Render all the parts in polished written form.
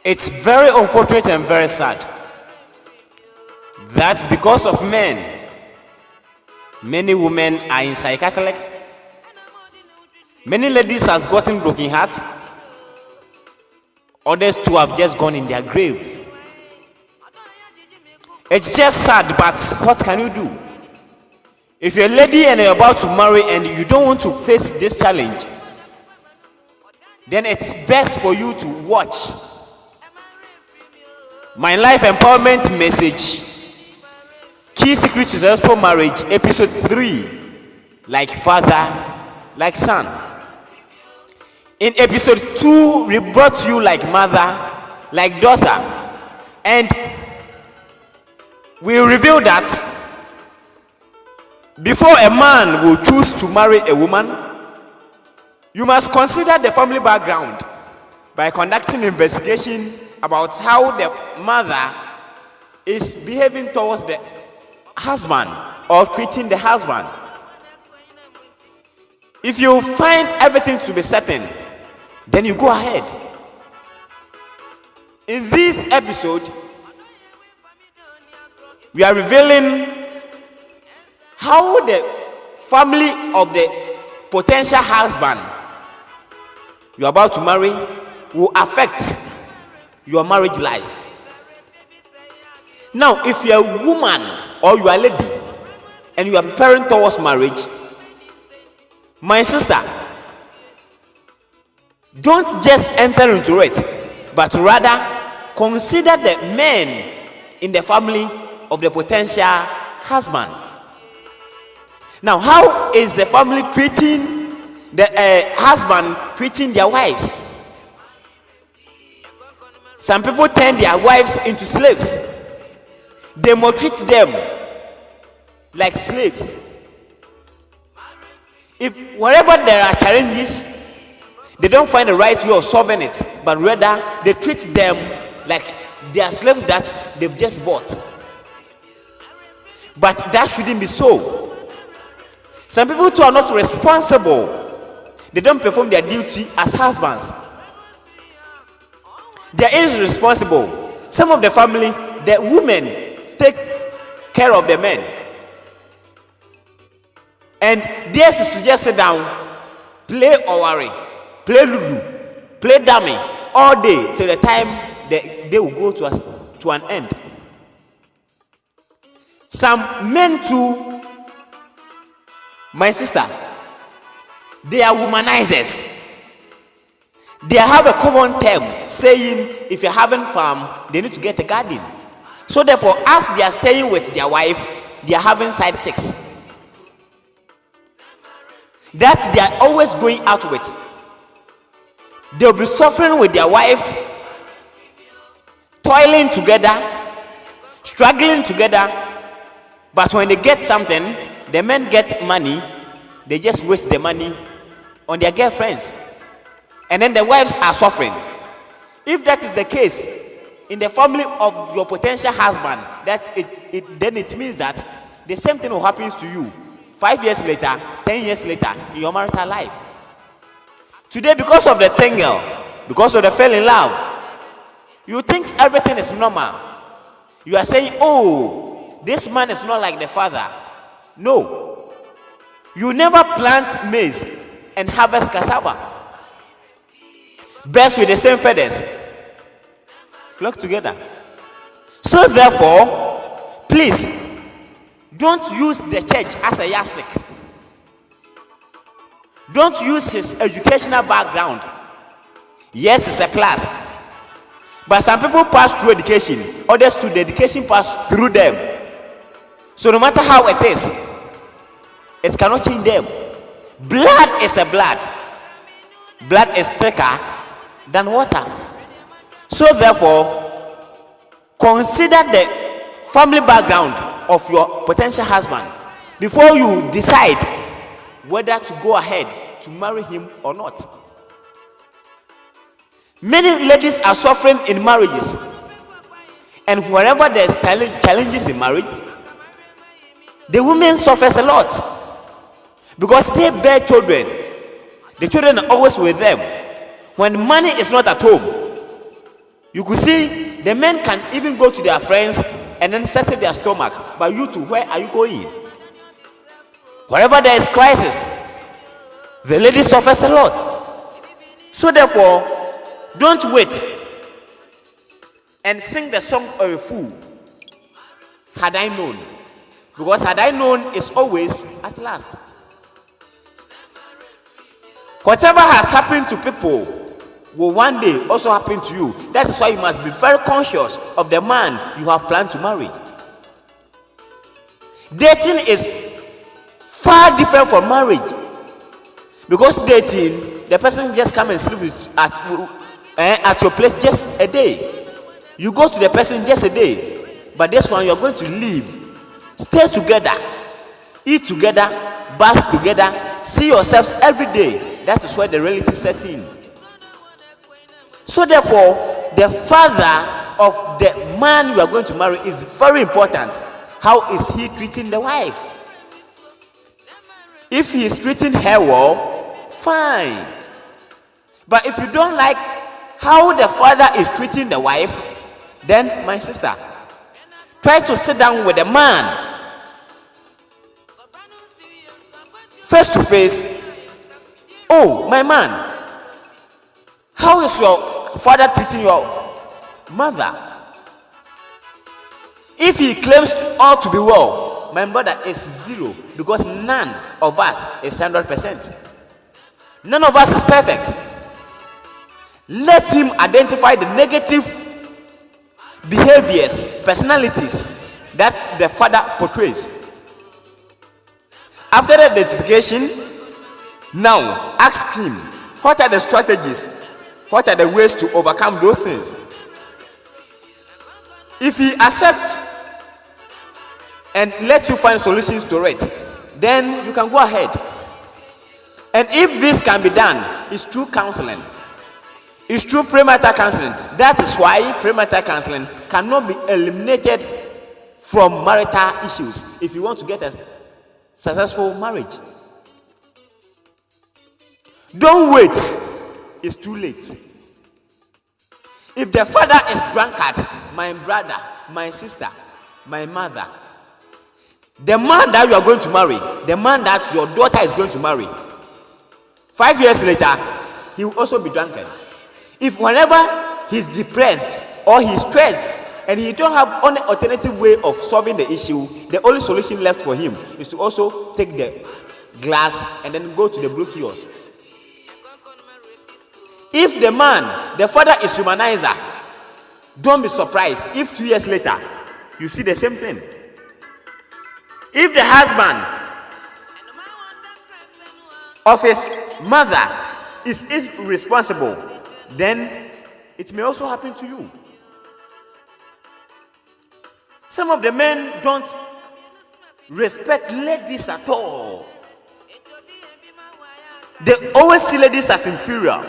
It's very unfortunate and very sad that because of men, many women are in psychiatric. Many ladies has gotten broken heart. Others too have just gone in their grave. It's just sad, but what can you do? If you're a lady and you're about to marry and you don't want to face this challenge, then it's best for you to watch my life empowerment message, Key Secrets to Successful Marriage, episode 3, like father, like son. In episode 2, we brought you like mother, like daughter, and we revealed that before a man will choose to marry a woman, you must consider the family background by conducting an investigation about how the mother is behaving towards the husband or treating the husband. If you find everything to be certain, then you go ahead. In this episode, we are revealing how the family of the potential husband you are about to marry will affect your marriage life. Now, if you are a woman or you are a lady and you are preparing towards marriage, my sister, don't just enter into it, but rather consider the men in the family of the potential husband. Now, how is the family treating the husband treating their wives? Some people turn their wives into slaves. They maltreat them like slaves. If wherever there are challenges, they don't find the right way of solving it, but rather they treat them like they are slaves that they've just bought. But that shouldn't be so. Some people too are not responsible. They don't perform their duty as husbands. They are irresponsible. Some of the family, the women take care of the men. And theirs is to just sit down, play Owari, play Lulu, play dummy all day till the time they will go to an end. Some men too, my sister, they are womanizers. They have a common term saying if you're having farm, they need to get a garden. So therefore, as they are staying with their wife, they are having side chicks that they are always going out with. They'll be suffering with their wife, toiling together, struggling together, but when they get something, the men get money, they just waste the money on their girlfriends, and then the wives are suffering. If that is the case in the family of your potential husband, then it means that the same thing will happen to you 5 years later, 10 years later in your marital life. Today, because of the tingle, because of the fell in love, you think everything is normal. You are saying, oh, this man is not like the father. No. You never plant maize and harvest cassava. Birds with the same feathers flock together. So therefore, please, don't use the church as a yardstick. Don't use his educational background. Yes, it's a class. But some people pass through education. Others too, the education pass through them. So no matter how it is, it cannot change them. Blood is a blood. Blood is thicker than water. So therefore, consider the family background of your potential husband before you decide whether to go ahead to marry him or not. Many ladies are suffering in marriages, and wherever there's challenges in marriage, the women suffers a lot because they bear children. The children are always with them. When money is not at home, you could see the men can even go to their friends and then settle their stomach. But you too, where are you going? Wherever there is crisis, the lady suffers a lot. So therefore, don't wait and sing the song of a fool. Had I known. Because had I known is always at last. Whatever has happened to people will one day also happen to you. That is why you must be very conscious of the man you have planned to marry. Dating is far different from marriage. Because dating, the person just come and sleep with, at your place just a day. You go to the person just a day. But this one, you are going to live, stay together, eat together, bath together, see yourselves every day. That is where the reality sets in. So therefore, the father of the man you are going to marry is very important. How is he treating the wife? If he is treating her well, fine. But if you don't like how the father is treating the wife, then my sister, try to sit down with the man face to face. Oh, my man, how is your father treating your mother? If he claims all to be well, my brother, is zero, because none of us is 100%. None of us is perfect. Let him identify the negative behaviors, personalities that the father portrays. After the identification, now ask him, what are the strategies? What are the ways to overcome those things? If he accepts and let you find solutions to it, then you can go ahead. And if this can be done, it's through counseling. It's through premarital counseling. That is why premarital counseling cannot be eliminated from marital issues if you want to get a successful marriage. Don't wait. It's too late. If the father is drunkard, my brother, my sister, my mother, the man that you are going to marry, the man that your daughter is going to marry, 5 years later, he will also be drunkard. If whenever he's depressed or he's stressed and he don't have any alternative way of solving the issue, the only solution left for him is to also take the glass and then go to the blue kiosk. If the man, the father is humanizer, don't be surprised if 2 years later you see the same thing. If the husband of his mother is irresponsible, then it may also happen to you. Some of the men don't respect ladies at all. They always see ladies as inferior,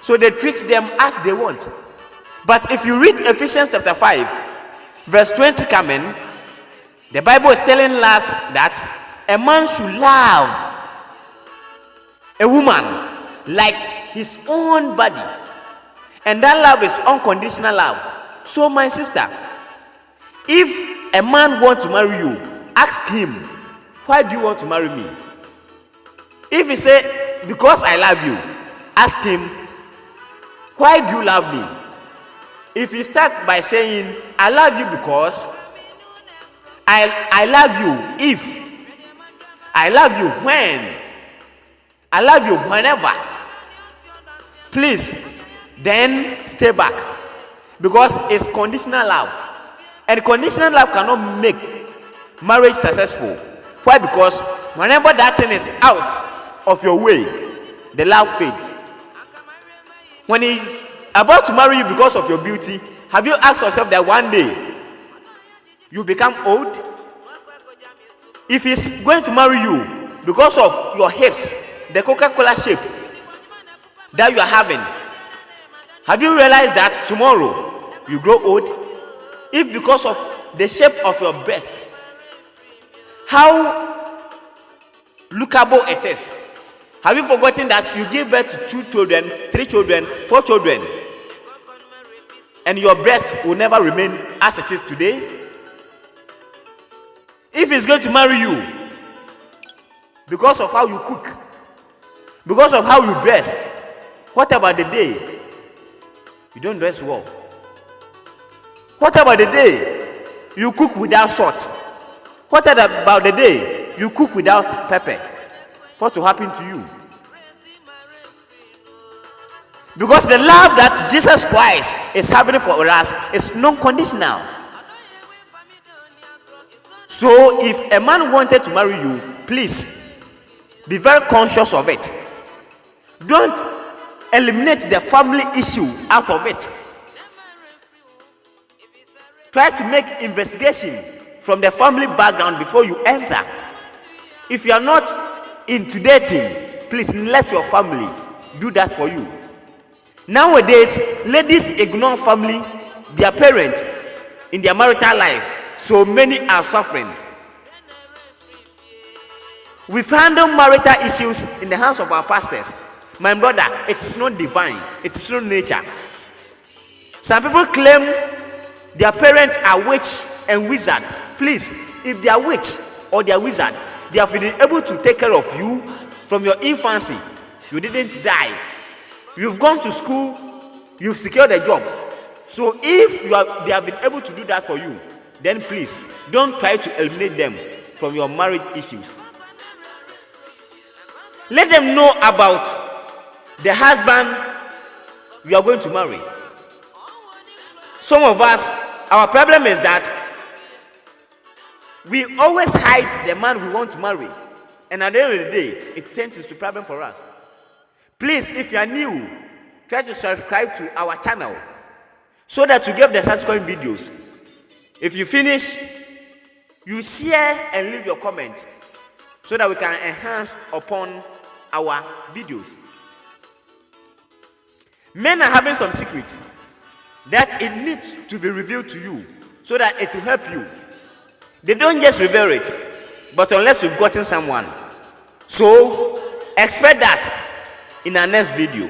so they treat them as they want. But if you read Ephesians chapter 5 verse 20 coming, the Bible is telling us that a man should love a woman like his own body, and that love is unconditional love. So my sister, if a man wants to marry you, ask him, why do you want to marry me? If he say, because I love you, ask him, why do you love me? If he starts by saying, I love you because I love you if, I love you when, I love you whenever, please, then stay back, because it's conditional love, and conditional love cannot make marriage successful. Why? Because whenever that thing is out of your way, the love fades. When he's about to marry you because of your beauty, have you asked yourself that one day you become old? If he's going to marry you because of your hips, the Coca-Cola shape that you are having, have you realized that tomorrow you grow old? If because of the shape of your breast, how lookable it is, Have you forgotten that you give birth to 2 children, 3 children, 4 children, and your breast will never remain as it is today? If he's going to marry you because of how you cook, because of how you dress, what about the day you don't dress well? What about the day you cook without salt? What about the day you cook without pepper? What will happen to you? Because the love that Jesus Christ is having for us is non-conditional. So if a man wanted to marry you, please be very conscious of it. Don't eliminate the family issue out of it. Try to make investigation from the family background before you enter. If you are not into dating, please let your family do that for you. Nowadays, ladies ignore family, their parents, in their marital life. So many are suffering. We've handled marital issues in the hands of our pastors. My brother, it is not divine. It is not nature. Some people claim their parents are witch and wizard. Please, if they are witch or they are wizard, they have been able to take care of you from your infancy. You didn't die. You've gone to school. You've secured a job. So if they have been able to do that for you, then please don't try to eliminate them from your marriage issues. Let them know about the husband you are going to marry. Some of us, our problem is that we always hide the man we want to marry, and at the end of the day, it turns into a problem for us. Please, if you are new, try to subscribe to our channel so that you get the subsequent videos. If you finish, you share and leave your comments so that we can enhance upon our videos. Men are having some secrets that it needs to be revealed to you so that it will help you. They don't just reveal it, but unless you've gotten someone. So expect that in our next video.